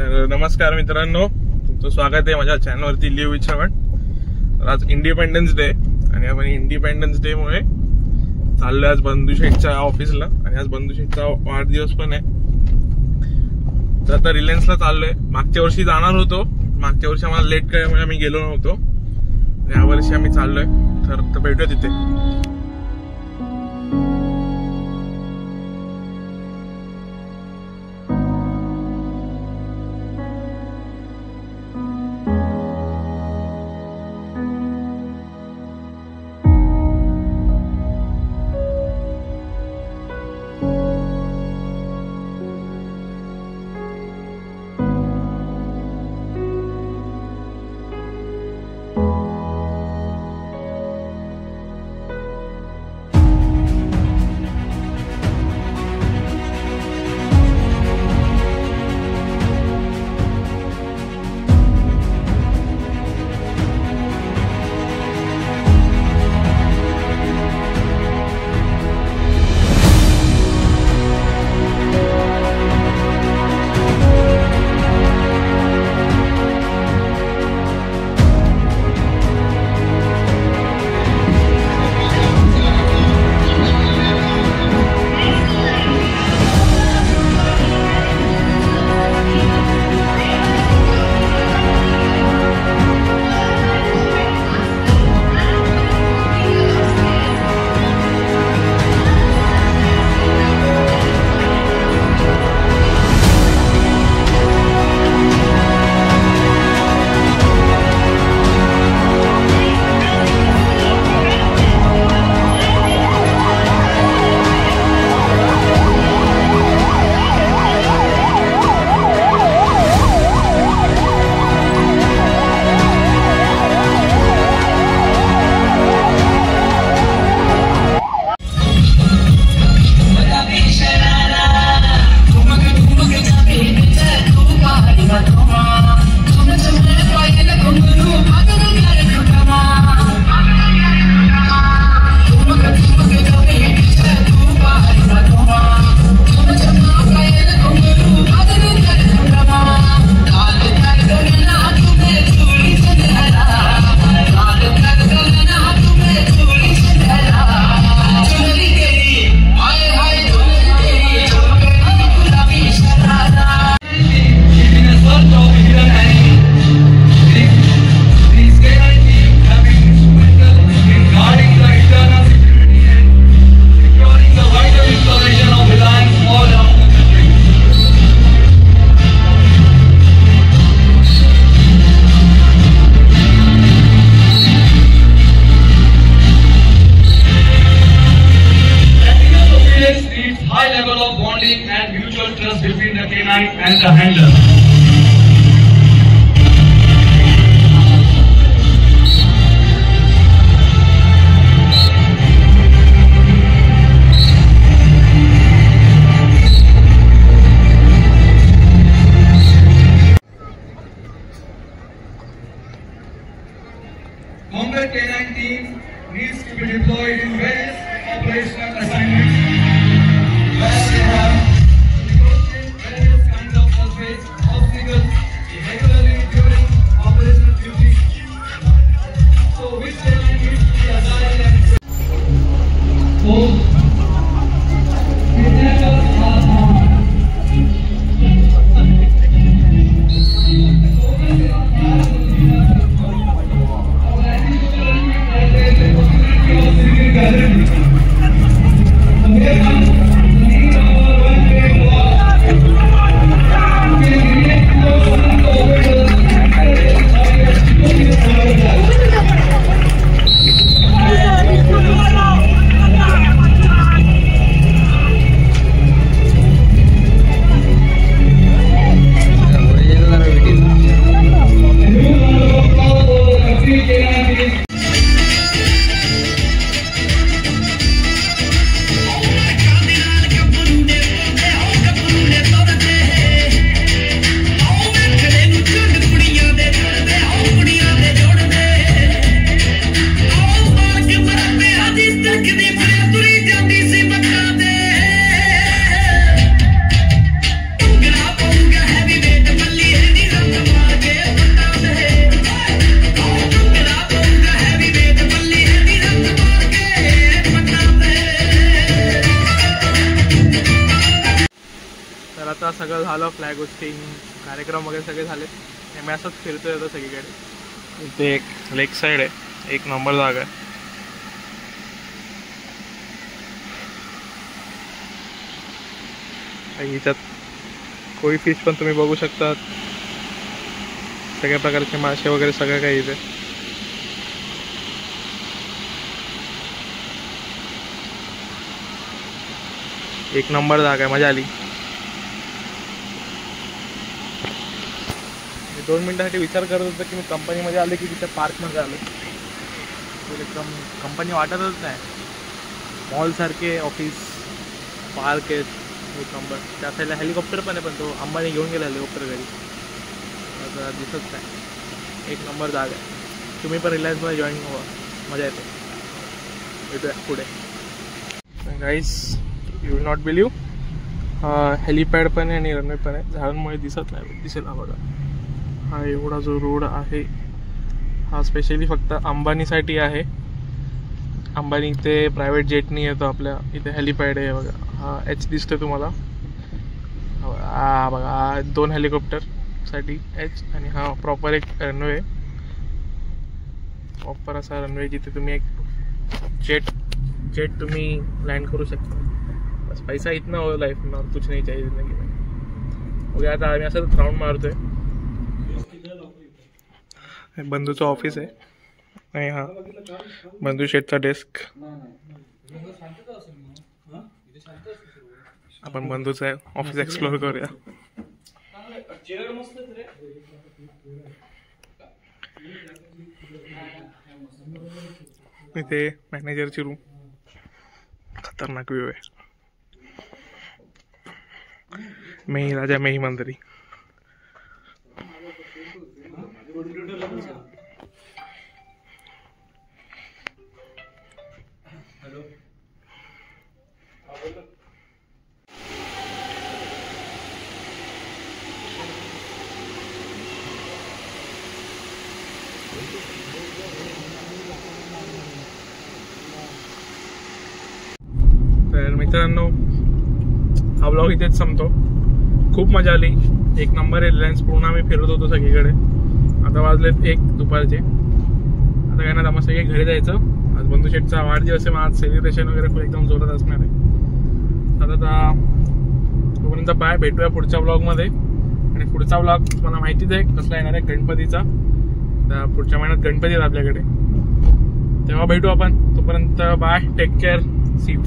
तर नमस्कार मित्रांनो, तुमचं स्वागत आहे माझ्या चॅनलवरती लिव्ह विथ श्रवण। आज इंडिपेंडन्स डे आणि आपण इंडिपेंडन्स डे मुळे चाललोय आज बंधू शेठच्या ऑफिसला आणि आज बंधू शेठचा वाढदिवस पण आहे। तर आता रिलायन्सला चाललोय। मागच्या वर्षी जाणार होतो, मागच्या वर्षी आम्हाला लेट केल्यामुळे आम्ही गेलो नव्हतो। या वर्षी आम्ही चाललोय, तर भेटूया तिथे। And mutual trust between the canine and the handler. Combat canine team needs to be deployed in various operational assignments where they have negotiated various kinds of surveys झालं, फ्लॅग होस्टिंग कार्यक्रम वगैरे सगळे झाले. मी असंच फिरतोय आता सगळीकडे. इथे एक लेक साईड आहे, एक नंबर जागा आहे. ह्याच्यात कोई फिश पण तुम्ही बघू शकता, सगळ्या प्रकारचे मासे वगैरे सगळं काही इथे. एक नंबर जागा आहे, मजा आली. 2 मिनिटासाठी विचार करत होतो की मी कंपनीमध्ये आले की तिथे पार्कमध्ये आलो. एकदम कंपनी वाटतच नाही. मॉलसारखे ऑफिस पार्क आहेत एक नंबर. त्या साईडला हेलिकॉप्टर पण आहे, पण तो अंबानी घेऊन गेला हेलिकॉप्टर घरी, आता दिसत नाही. एक नंबर जागा आहे. तुम्ही पण रिलायन्समध्ये जॉईन व्हा, मजा येते. भेटूया पुढे. Guys, you will not believe, helipad पण आहे आणि रनवे पण आहे. झाडांमुळे दिसत नाही, दिसेल हा बघा. हा एवढा जो रोड आहे हा स्पेशली फक्त अंबानीसाठी आहे. अंबानी इथे प्रायव्हेट जेटनी येतो आपल्या इथे. हेलिपॅड आहे बघा, हा एच दिसतोय तुम्हाला. हा बघा 2 हेलिकॉप्टरसाठी एच, आणि हा प्रॉपर एक रनवे, प्रॉपर असा रनवे जिथे तुम्ही एक जेट तुम्ही लँड करू शकता. बस पैसा इतना हो लाईफ में और कुछ नहीं चाहिए जिंदगी में. ओके, आता आम्ही असं राऊंड मारतोय. बंधूचं ऑफिस आहे आणि हा बंधू शेठचा डेस्क. आपण बंधूचं ऑफिस एक्सप्लोर करूया. इथे मॅनेजरची रूम, खतरनाक व्ह्यू आहे. मेही राजा मेही मंत्री. तर मित्रांनो, हा ब्लॉग इथेच संपतो. खूप मजा आली, एक नंबर आहे. रिलायन्स पूर्ण आम्ही फिरत होतो सगळीकडे. आता वाजलेत 1 दुपारचे. आता काय ना, मग सगळे घरी जायचं. आज बंधू शेठचा वाढदिवस आहे, मग आज सेलिब्रेशन वगैरे खूप एकदम जोरात असणार आहे. आता तोपर्यंत बाय, भेटूया पुढच्या ब्लॉगमध्ये. आणि पुढचा ब्लॉग तुम्हाला माहितीच आहे कसला येणार आहे, गणपतीचा. तर पुढच्या महिन्यात गणपती आहेत आपल्याकडे, तेव्हा भेटू आपण. तोपर्यंत bye, take care, see you.